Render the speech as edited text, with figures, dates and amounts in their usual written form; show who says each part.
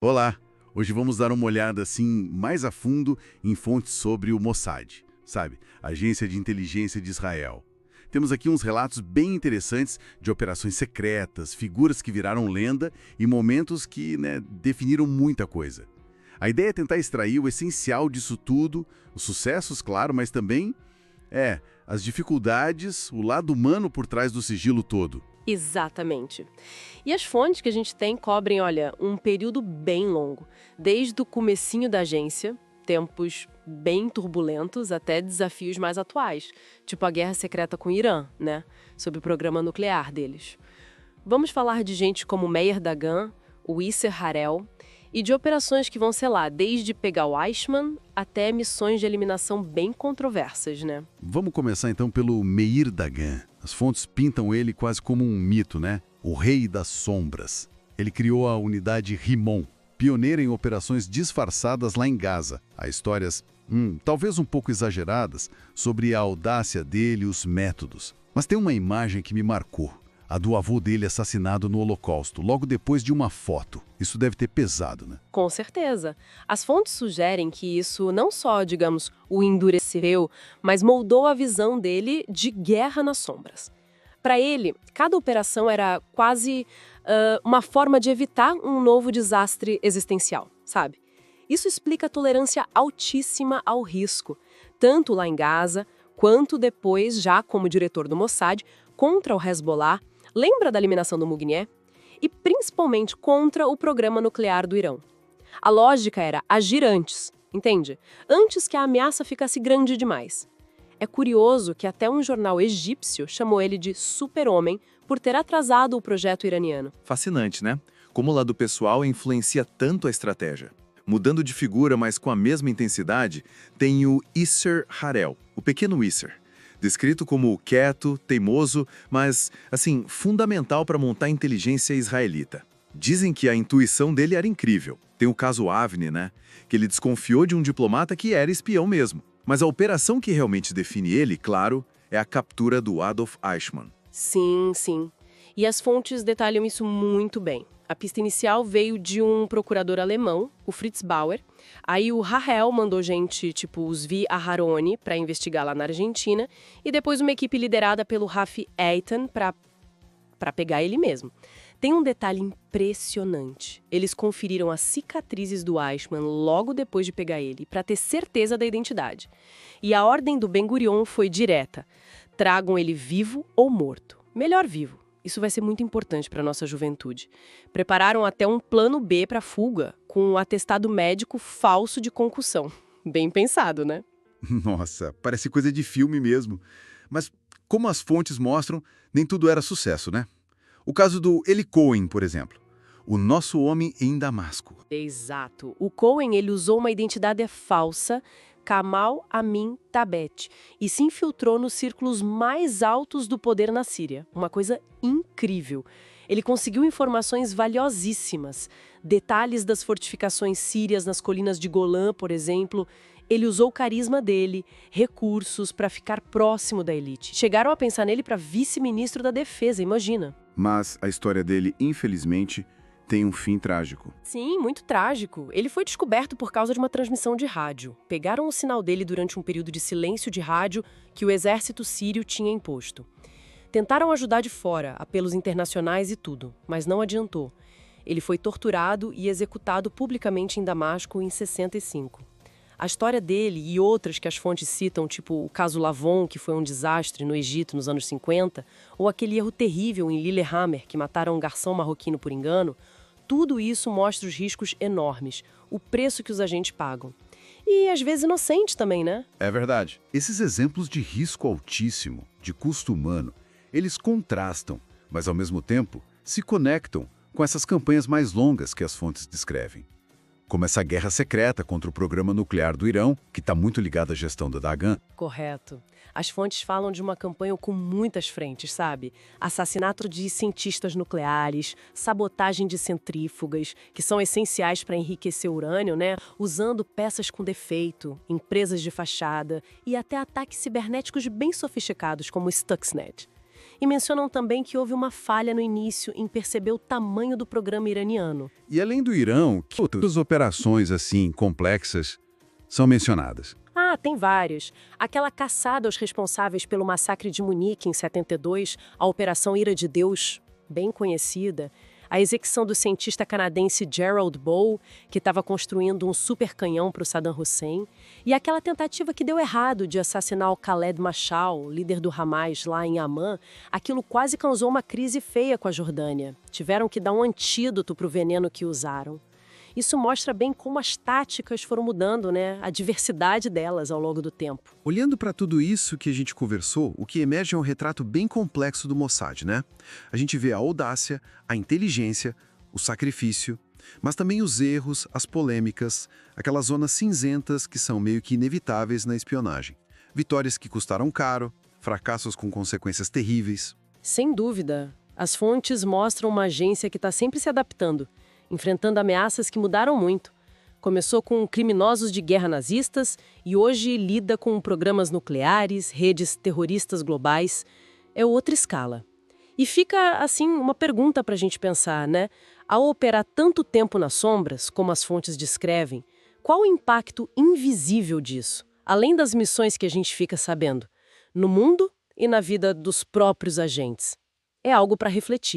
Speaker 1: Olá! Hoje vamos dar uma olhada assim mais a fundo em fontes sobre o Mossad, sabe? Agência de Inteligência de Israel. Temos aqui uns relatos bem interessantes de operações secretas, figuras que viraram lenda e momentos que, definiram muita coisa. A ideia é tentar extrair o essencial disso tudo, os sucessos, claro, mas também, as dificuldades, o lado humano por trás do sigilo todo.
Speaker 2: Exatamente. E as fontes que a gente tem cobrem, olha, um período bem longo, desde o comecinho da agência, tempos bem turbulentos, até desafios mais atuais, tipo a guerra secreta com o Irã, né, sobre o programa nuclear deles. Vamos falar de gente como Meir Dagan, o Isser Harel, e de operações que vão, sei lá, desde pegar o Eichmann até missões de eliminação bem controversas, né?
Speaker 1: Vamos começar então pelo Meir Dagan. As fontes pintam ele quase como um mito, né? O rei das sombras. Ele criou a unidade Rimon, pioneira em operações disfarçadas lá em Gaza. Há histórias, talvez um pouco exageradas, sobre a audácia dele e os métodos. Mas tem uma imagem que me marcou. A do avô dele assassinado no Holocausto, logo depois de uma foto. Isso deve ter pesado, né?
Speaker 2: Com certeza. As fontes sugerem que isso não só, digamos, o endureceu, mas moldou a visão dele de guerra nas sombras. Para ele, cada operação era quase uma forma de evitar um novo desastre existencial, sabe? Isso explica a tolerância altíssima ao risco, tanto lá em Gaza, quanto depois, já como diretor do Mossad, contra o Hezbollah. Lembra da eliminação do Mugnié? E principalmente contra o programa nuclear do Irão. A lógica era agir antes, entende? Antes que a ameaça ficasse grande demais. É curioso que até um jornal egípcio chamou ele de super-homem por ter atrasado o projeto iraniano.
Speaker 3: Fascinante, né? Como o lado pessoal influencia tanto a estratégia. Mudando de figura, mas com a mesma intensidade, tem o Isser Harel, o pequeno Isser. Descrito como quieto, teimoso, mas, assim, fundamental para montar a inteligência israelita. Dizem que a intuição dele era incrível. Tem o caso Avni, né? Que ele desconfiou de um diplomata que era espião mesmo. Mas a operação que realmente define ele, claro, é a captura do Adolf Eichmann.
Speaker 2: Sim, sim. E as fontes detalham isso muito bem. A pista inicial veio de um procurador alemão, o Fritz Bauer. Aí o Rahel mandou gente, tipo os Vi Aharoni, para investigar lá na Argentina. E depois uma equipe liderada pelo Rafi Eitan para pegar ele mesmo. Tem um detalhe impressionante. Eles conferiram as cicatrizes do Eichmann logo depois de pegar ele, para ter certeza da identidade. E a ordem do Ben Gurion foi direta. Tragam ele vivo ou morto. Melhor vivo. Isso vai ser muito importante para a nossa juventude. Prepararam até um plano B para a fuga, com um atestado médico falso de concussão. Bem pensado, né?
Speaker 1: Nossa, parece coisa de filme mesmo. Mas, como as fontes mostram, nem tudo era sucesso, né? O caso do Eli Cohen, por exemplo. O nosso homem em Damasco.
Speaker 2: Exato. O Cohen, ele usou uma identidade falsa, Kamal Amin Tabet, e se infiltrou nos círculos mais altos do poder na Síria. Uma coisa incrível. Ele conseguiu informações valiosíssimas. Detalhes das fortificações sírias nas colinas de Golã, por exemplo. Ele usou o carisma dele, recursos para ficar próximo da elite. Chegaram a pensar nele para vice-ministro da Defesa, imagina.
Speaker 1: Mas a história dele, infelizmente, tem um fim trágico.
Speaker 2: Sim, muito trágico. Ele foi descoberto por causa de uma transmissão de rádio. Pegaram o sinal dele durante um período de silêncio de rádio que o exército sírio tinha imposto. Tentaram ajudar de fora, apelos internacionais e tudo, mas não adiantou. Ele foi torturado e executado publicamente em Damasco em 65. A história dele e outras que as fontes citam, tipo o caso Lavon, que foi um desastre no Egito nos anos 50, ou aquele erro terrível em Lillehammer, que mataram um garçom marroquino por engano, tudo isso mostra os riscos enormes, o preço que os agentes pagam. E às vezes inocente também, né?
Speaker 1: É verdade. Esses exemplos de risco altíssimo, de custo humano, eles contrastam, mas ao mesmo tempo se conectam com essas campanhas mais longas que as fontes descrevem. Como essa guerra secreta contra o programa nuclear do Irão, que está muito ligada à gestão da Dagan.
Speaker 2: Correto. As fontes falam de uma campanha com muitas frentes, sabe? Assassinato de cientistas nucleares, sabotagem de centrífugas, que são essenciais para enriquecer urânio, né? Usando peças com defeito, empresas de fachada e até ataques cibernéticos bem sofisticados, como o Stuxnet. E mencionam também que houve uma falha no início em perceber o tamanho do programa iraniano.
Speaker 1: E além do Irã, que outras operações assim complexas são mencionadas?
Speaker 2: Ah, tem vários. Aquela caçada aos responsáveis pelo massacre de Munique em 72, a Operação Ira de Deus, bem conhecida. A execução do cientista canadense Gerald Bow, que estava construindo um super canhão para o Saddam Hussein. E aquela tentativa que deu errado de assassinar o Khaled Mashal, líder do Hamas lá em Amman, aquilo quase causou uma crise feia com a Jordânia. Tiveram que dar um antídoto para o veneno que usaram. Isso mostra bem como as táticas foram mudando, né? A diversidade delas ao longo do tempo.
Speaker 4: Olhando para tudo isso que a gente conversou, o que emerge é um retrato bem complexo do Mossad, né? A gente vê a audácia, a inteligência, o sacrifício, mas também os erros, as polêmicas, aquelas zonas cinzentas que são meio que inevitáveis na espionagem. Vitórias que custaram caro, fracassos com consequências terríveis.
Speaker 2: Sem dúvida. As fontes mostram uma agência que está sempre se adaptando, enfrentando ameaças que mudaram muito. Começou com criminosos de guerra nazistas e hoje lida com programas nucleares, redes terroristas globais. É outra escala. E fica, assim, uma pergunta para a gente pensar, né? Ao operar tanto tempo nas sombras, como as fontes descrevem, qual o impacto invisível disso, além das missões que a gente fica sabendo, no mundo e na vida dos próprios agentes? É algo para refletir.